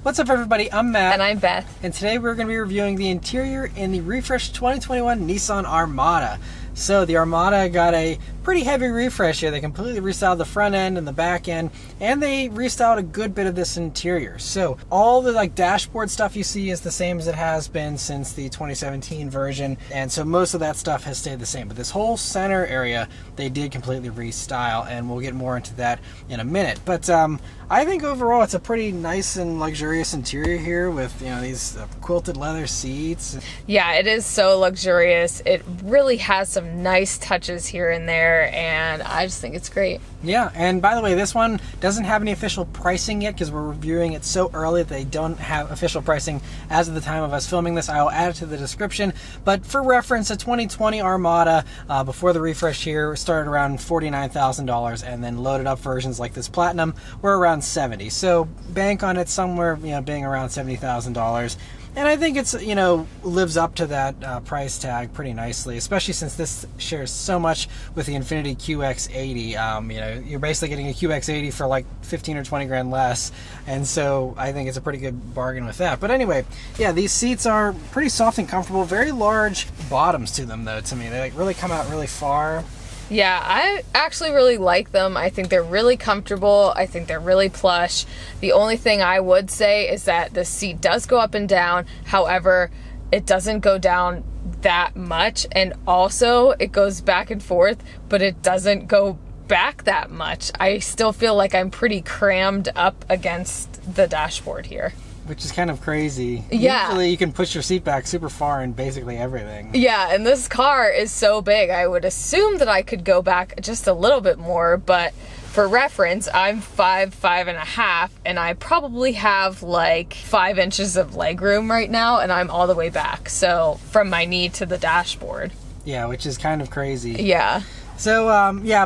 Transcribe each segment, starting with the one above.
What's up, everybody? I'm Matt. And I'm Beth. And today we're going to be reviewing the interior in the refreshed 2021 Nissan Armada. So the Armada got a pretty heavy refresh here. They completely restyled the front end and the back end, and they restyled a good bit of this interior. So all the dashboard stuff you see is the same as it has been since the 2017 version, and so most of that stuff has stayed the same. But this whole center area they did completely restyle, and we'll get more into that in a minute. But I think overall it's a pretty nice and luxurious interior here with these quilted leather seats. Yeah, it is so luxurious. It really has some nice touches here and there, and I just think it's great. Yeah, and by the way, this one doesn't have any official pricing yet because we're reviewing it so early that they don't have official pricing as of the time of us filming this. I'll add it to the description, but for reference, a 2020 Armada before the refresh here started around $49,000, and then loaded up versions like this Platinum were around $70,000. So bank on it somewhere, being around $70,000. And I think it's, lives up to that price tag pretty nicely, especially since this shares so much with the Infiniti QX80. You're basically getting a QX80 for like 15 or 20 grand less. And so I think it's a pretty good bargain with that. But anyway, yeah, these seats are pretty soft and comfortable. Very large bottoms to them, though, to me. They really come out really far. Yeah, I actually really like them. I think they're really comfortable. I think they're really plush. The only thing I would say is that the seat does go up and down. However, it doesn't go down that much. And also, it goes back and forth, but it doesn't go back that much. I still feel like I'm pretty crammed up against the dashboard here. Which is kind of crazy. Yeah. Usually you can push your seat back super far in basically everything. Yeah, and this car is so big, I would assume that I could go back just a little bit more, but for reference, I'm 5'5.5", and I probably have like 5 inches of legroom right now, and I'm all the way back, so from my knee to the dashboard. Yeah, which is kind of crazy. Yeah. So,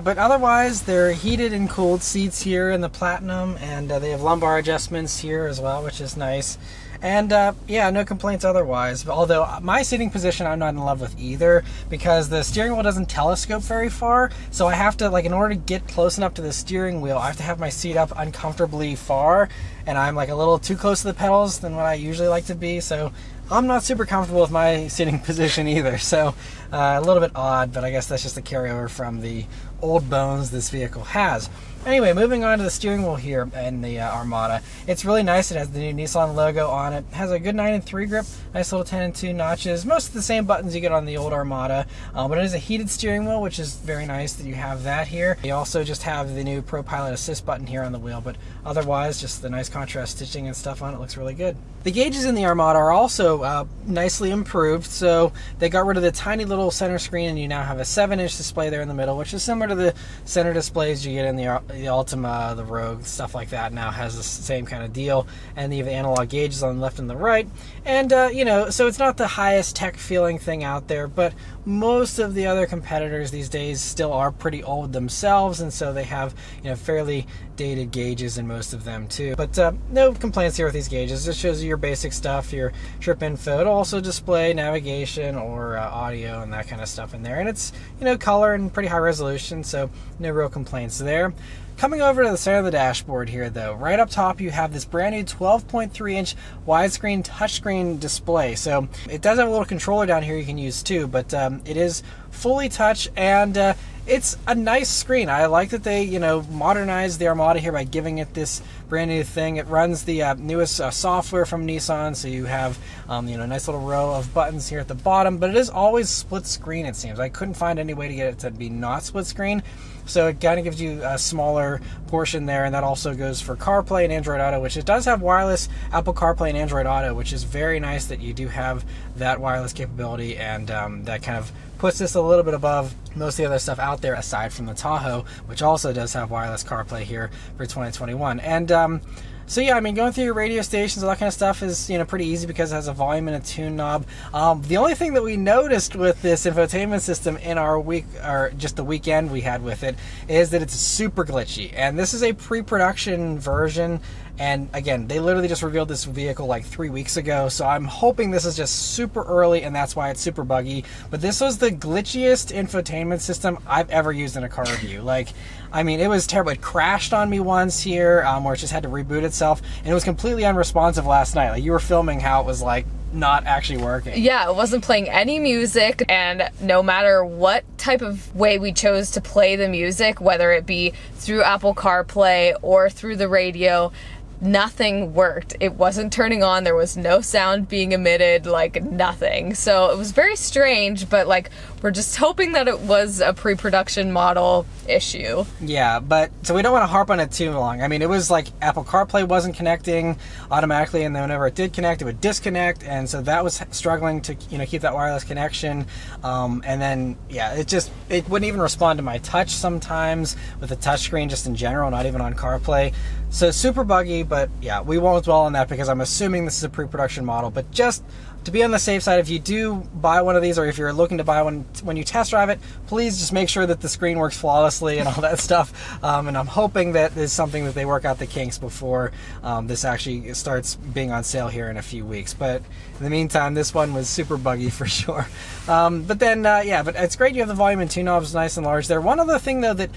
but otherwise, they're heated and cooled seats here in the Platinum, and they have lumbar adjustments here as well, which is nice. And, no complaints otherwise. Although, my seating position I'm not in love with either, because the steering wheel doesn't telescope very far, so I have to, in order to get close enough to the steering wheel, I have to have my seat up uncomfortably far, and I'm, a little too close to the pedals than what I usually like to be, so I'm not super comfortable with my sitting position either, so a little bit odd, but I guess that's just a carryover from the old bones this vehicle has. Anyway, moving on to the steering wheel here in the Armada. It's really nice. It has the new Nissan logo on it. It has a good 9-3 grip, nice little 10-2 notches. Most of the same buttons you get on the old Armada, but it is a heated steering wheel, which is very nice that you have that here. You also just have the new Pro Pilot Assist button here on the wheel, but otherwise, just the nice contrast stitching and stuff on it looks really good. The gauges in the Armada are also nicely improved, so they got rid of the tiny little center screen, and you now have a 7-inch display there in the middle, which is similar to the center displays you get in the Altima, the Rogue, stuff like that. Now has the same kind of deal, and you have analog gauges on the left and the right, and so it's not the highest tech feeling thing out there, but most of the other competitors these days still are pretty old themselves, and so they have fairly dated gauges in most of them too. But no complaints here with these gauges. It shows you your basic stuff, your trip info. It'll also display navigation or audio and that kind of stuff in there, and it's color and pretty high resolution, so no real complaints there. Coming over to the center of the dashboard here, though, right up top you have this brand new 12.3-inch widescreen touchscreen display. So it does have a little controller down here you can use too, but it is fully touch, and it's a nice screen. I like that they, modernized the Armada here by giving it this brand new thing. It runs the newest software from Nissan, so you have, a nice little row of buttons here at the bottom, but it is always split screen, it seems. I couldn't find any way to get it to be not split screen, so it kind of gives you a smaller portion there, and that also goes for CarPlay and Android Auto, which it does have wireless Apple CarPlay and Android Auto, which is very nice that you do have that wireless capability, and that kind of puts this a little bit above most of the other stuff out there, aside from the Tahoe, which also does have wireless CarPlay here for 2021. And so yeah, going through your radio stations, all that kind of stuff is pretty easy because it has a volume and a tune knob. The only thing that we noticed with this infotainment system in our week, or just the weekend we had with it, is that it's super glitchy. And this is a pre-production version, And again, they literally just revealed this vehicle like 3 weeks ago, so I'm hoping this is just super early and that's why it's super buggy. But this was the glitchiest infotainment system I've ever used in a car review. Like, I mean, it was terrible. It crashed on me once here, where it just had to reboot itself, and it was completely unresponsive last night. Like, you were filming how it was like not actually working. Yeah, it wasn't playing any music, and no matter what type of way we chose to play the music, whether it be through Apple CarPlay or through the radio, nothing worked. It wasn't turning on. There was no sound being emitted, like nothing. So it was very strange, but like we're just hoping that it was a pre-production model issue. Yeah, but so we don't want to harp on it too long. I mean, it was like Apple CarPlay wasn't connecting automatically, and then whenever it did connect, it would disconnect, and so that was struggling to, you know, keep that wireless connection. And then yeah, it wouldn't even respond to my touch sometimes with the touchscreen, just in general, not even on CarPlay. So super buggy, but yeah, we won't dwell on that because I'm assuming this is a pre-production model. But just to be on the safe side, if you do buy one of these, or if you're looking to buy one, when you test drive it, please just make sure that the screen works flawlessly and all that stuff. And I'm hoping that is something that they work out the kinks before this actually starts being on sale here in a few weeks. But in the meantime, this one was super buggy for sure. But then, yeah, but it's great you have the volume and tune knobs nice and large there. One other thing, though, that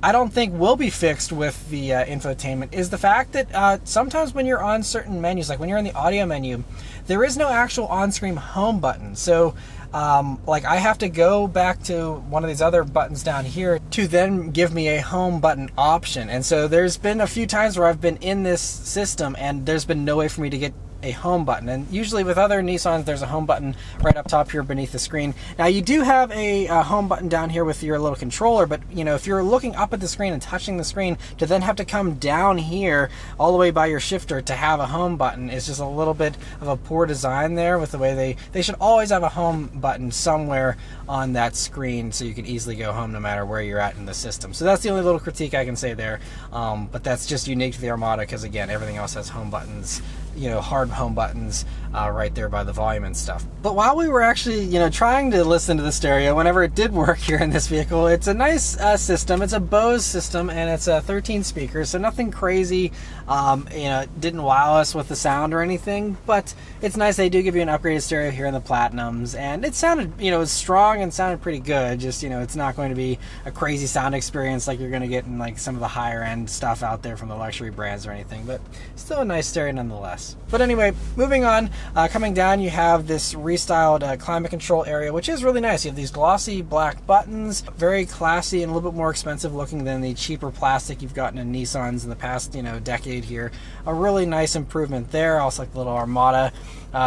I don't think will be fixed with the infotainment is the fact that sometimes when you're on certain menus, like when you're in the audio menu, there is no actual on-screen home button. So like I have to go back to one of these other buttons down here to then give me a home button option. And so there's been a few times where I've been in this system and there's been no way for me to get a home button. And usually with other Nissans, there's a home button right up top here beneath the screen. Now you do have a home button down here with your little controller, but you know, if you're looking up at the screen and touching the screen, to then have to come down here all the way by your shifter to have a home button is just a little bit of a poor design there with the way they should always have a home button somewhere on that screen so you can easily go home no matter where you're at in the system. So that's the only little critique I can say there. But that's just unique to the Armada because again, everything else has home buttons, you know, hard home buttons right there by the volume and stuff. But while we were actually, you know, trying to listen to the stereo, whenever it did work here in this vehicle, it's a nice system. It's a Bose system and it's 13 speakers, so nothing crazy. You know, it didn't wow us with the sound or anything, but it's nice. They do give you an upgraded stereo here in the Platinums, and it sounded, you know, it was strong and sounded pretty good. Just, you know, it's not going to be a crazy sound experience like you're going to get in like some of the higher end stuff out there from the luxury brands or anything, but still a nice stereo nonetheless. But anyway, moving on, coming down, you have this restyled climate control area, which is really nice. You have these glossy black buttons, very classy and a little bit more expensive looking than the cheaper plastic you've gotten in Nissans in the past, you know, decade here. A really nice improvement there. Also like the little Armada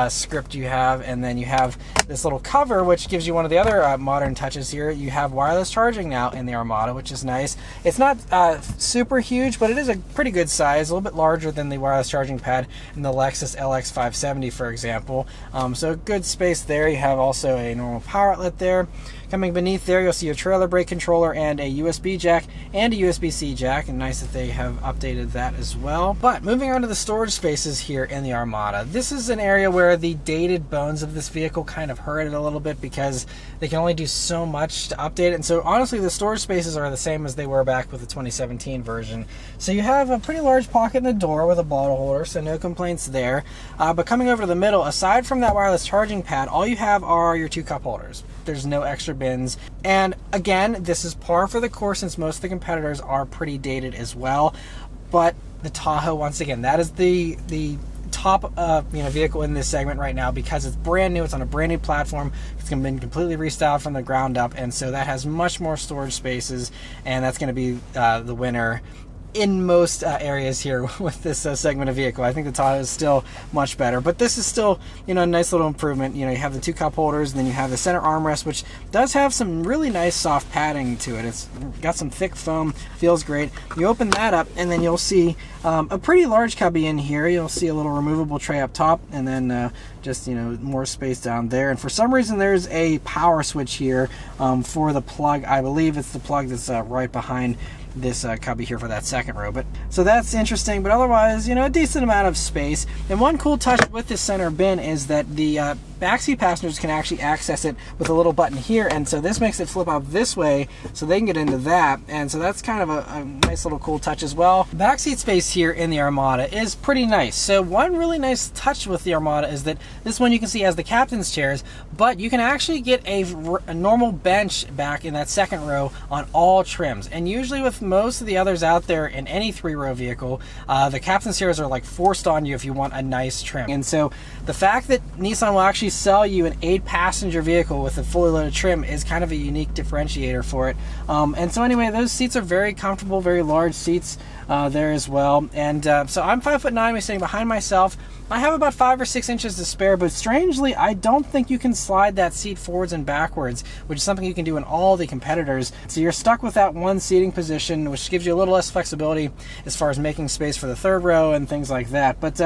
script you have, and then you have this little cover which gives you one of the other modern touches here. You have wireless charging now in the Armada, which is nice. It's not super huge, but it is a pretty good size, a little bit larger than the wireless charging pad in the Lexus LX 570, for example. So good space there. You have also a normal power outlet there. Coming beneath there, you'll see your trailer brake controller and a USB jack and a USB-C jack, and nice that they have updated that as well. But moving on to the storage spaces here in the Armada, this is an area where the dated bones of this vehicle kind of hurt it a little bit because they can only do so much to update it. And so honestly, the storage spaces are the same as they were back with the 2017 version. So you have a pretty large pocket in the door with a bottle holder, so no complaints there. But coming over to the middle, aside from that wireless charging pad, all you have are your 2 cup holders. There's no extra bins. And again, this is par for the course since most of the competitors are pretty dated as well. But the Tahoe, once again, that is the top you know, vehicle in this segment right now because it's brand new. It's on a brand new platform. It's been completely restyled from the ground up, and so that has much more storage spaces, and that's going to be the winner in most areas here with this segment of vehicle. I think the Tahoe is still much better, but this is still, you know, a nice little improvement. You know, you have the 2 cup holders, and then you have the center armrest, which does have some really nice soft padding to it. It's got some thick foam, feels great. You open that up, and then you'll see a pretty large cubby in here. You'll see a little removable tray up top, and then just, you know, more space down there. And for some reason, there's a power switch here for the plug. I believe it's the plug that's right behind this cubby here for that second row. But so that's interesting, but otherwise, a decent amount of space. And one cool touch with this center bin is that the backseat passengers can actually access it with a little button here, and so this makes it flip up this way so they can get into that, and so that's kind of a nice little cool touch as well. Backseat space here in the Armada is pretty nice. So one really nice touch with the Armada is that this one you can see has the captain's chairs, but you can actually get a normal bench back in that second row on all trims. And usually with most of the others out there in any 3-row vehicle, the captain's chairs are like forced on you if you want a nice trim. And so the fact that Nissan will actually sell you an 8-passenger vehicle with a fully loaded trim is kind of a unique differentiator for it. And so anyway, those seats are very comfortable, very large seats there as well. And so I'm 5'9", I'm sitting behind myself. I have about 5 or 6 inches to spare, but strangely, I don't think you can slide that seat forwards and backwards, which is something you can do in all the competitors. So you're stuck with that one seating position, which gives you a little less flexibility as far as making space for the third row and things like that. But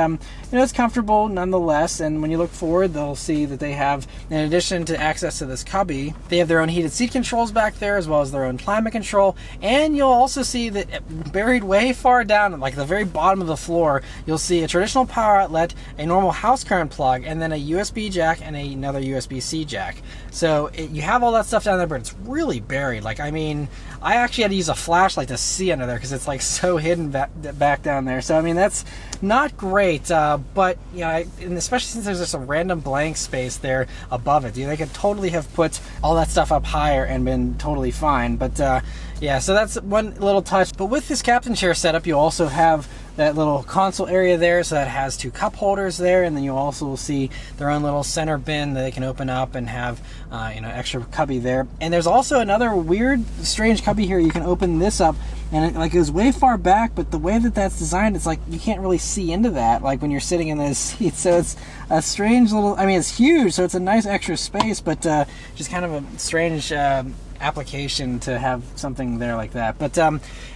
it's comfortable nonetheless. And when you look forward, they'll see that they have, in addition to access to this cubby, they have their own heated seat controls back there, as well as their own climate control. And you'll also see that buried way far down, like the very bottom of the floor, you'll see a traditional power outlet, a normal house current plug, and then a USB jack and another USB-C jack. So you have all that stuff down there, but it's really buried. Like, I mean, I actually had to use a flashlight to see under there because it's like so hidden back down there. So I mean, that's not great, but and especially since there's just a random blank space there above it, they could totally have put all that stuff up higher and been totally fine. But yeah, so that's one little touch. But with this captain chair setup, you also have that little console area there, so that has 2 cup holders there, and then you also see their own little center bin that they can open up and have extra cubby there. And there's also another weird, strange cubby here. You can open this up, and it goes way far back, but the way that that's designed, it's like you can't really see into that, like when you're sitting in those seats. So it's a strange little, I mean, it's huge, so it's a nice extra space, but just kind of a strange application to have something there like that. But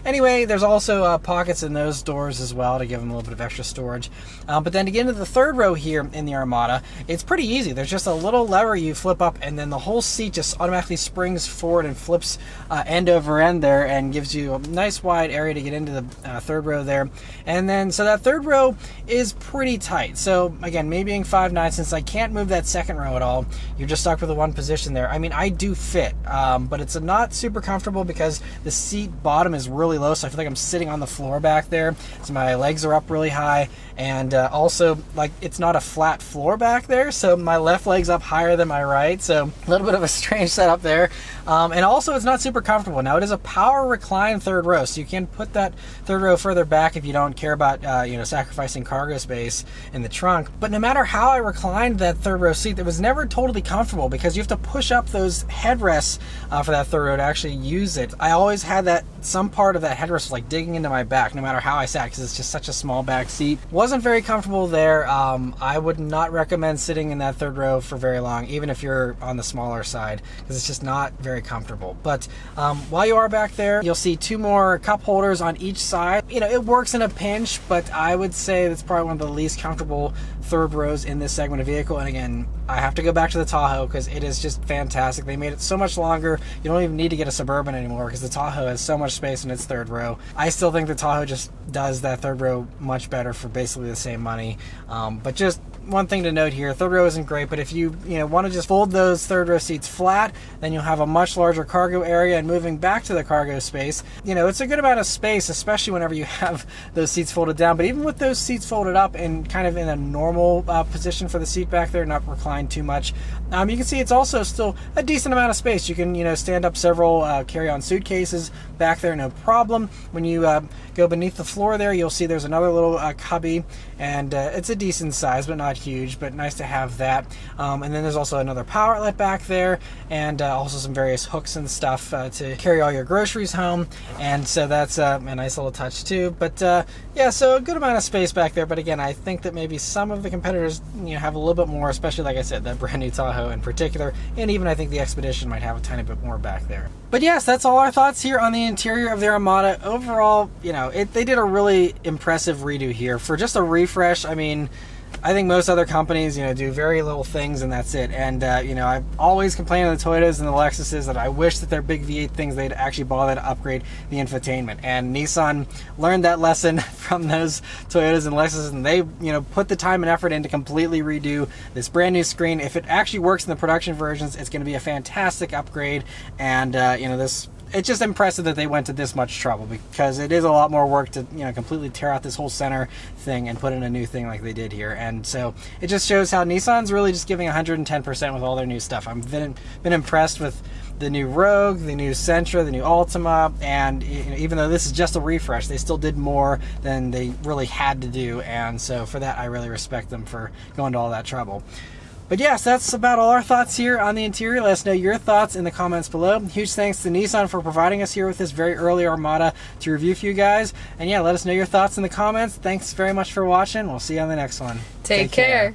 anyway, there's also pockets in those doors as well to give them a little bit of extra storage. But then to get into the third row here in the Armada, it's pretty easy. There's just a little lever you flip up, and then the whole seat just automatically springs forward and flips end over end there, and gives you a nice wide area to get into the third row there. And then so that third row is pretty tight. So again, me being 5'9", since I can't move that second row at all, you're just stuck with the one position there. I mean, I do fit, but it's not super comfortable because the seat bottom is really low, so I feel like I'm sitting on the floor back there. So my legs are up really high, and also like it's not a flat floor back there, so my left leg's up higher than my right, so a little bit of a strange setup there. And also it's not super comfortable. Now it is a power recline third row, so you can put that third row further back if you don't care about sacrificing cargo space in the trunk. But no matter how I reclined that third row seat, it was never totally comfortable because you have to push up those headrests for that third row to actually use it. I always had that some part of that headrest was like digging into my back no matter how I sat, because it's just such a small back seat. Wasn't very comfortable there. I would not recommend sitting in that third row for very long, even if you're on the smaller side, because it's just not very comfortable. But while you are back there, you'll see 2 more cup holders on each side. It works in a pinch, but I would say that's probably one of the least comfortable third rows in this segment of vehicle. And again, I have to go back to the Tahoe because it is just fantastic. They made it so much longer. You don't even need to get a Suburban anymore because the Tahoe has so much space in its third row. I still think the Tahoe just does that third row much better for basically the same money. But just one thing to note here, third row isn't great, but if you want to just fold those third row seats flat, then you'll have a much larger cargo area. And moving back to the cargo space, it's a good amount of space, especially whenever you have those seats folded down. But even with those seats folded up and kind of in a normal position for the seat back there, not reclined too much, you can see it's also still a decent amount of space. You can stand up several carry-on suitcases back there, no problem. When you go beneath the floor there, you'll see there's another little cubby, and it's a decent size, but not huge, but nice to have that. And then there's also another power outlet back there, and also some various hooks and stuff to carry all your groceries home. And so that's a nice little touch too. But yeah, so a good amount of space back there. But again, I think that maybe some of the competitors have a little bit more, especially like I said, that brand new Tahoe in particular, and even I think the Expedition might have a tiny bit more back there. But yes, that's all our thoughts here on the interior of the Armada. Overall, they did a really impressive redo here for just a refresh. I mean, I think most other companies, do very little things and that's it. And, I've always complained on the Toyotas and the Lexuses that I wish that their big V8 things, they'd actually bother to upgrade the infotainment. And Nissan learned that lesson from those Toyotas and Lexuses, and they, put the time and effort in to completely redo this brand new screen. If it actually works in the production versions, it's going to be a fantastic upgrade. And, it's just impressive that they went to this much trouble, because it is a lot more work to completely tear out this whole center thing and put in a new thing like they did here. And so it just shows how Nissan's really just giving 110% with all their new stuff. I've been impressed with the new Rogue, the new Sentra, the new Altima, and even though this is just a refresh, they still did more than they really had to do. And so for that, I really respect them for going to all that trouble. But yes, that's about all our thoughts here on the interior. Let us know your thoughts in the comments below. Huge thanks to Nissan for providing us here with this very early Armada to review for you guys. And yeah, let us know your thoughts in the comments. Thanks very much for watching. We'll see you on the next one. Take care.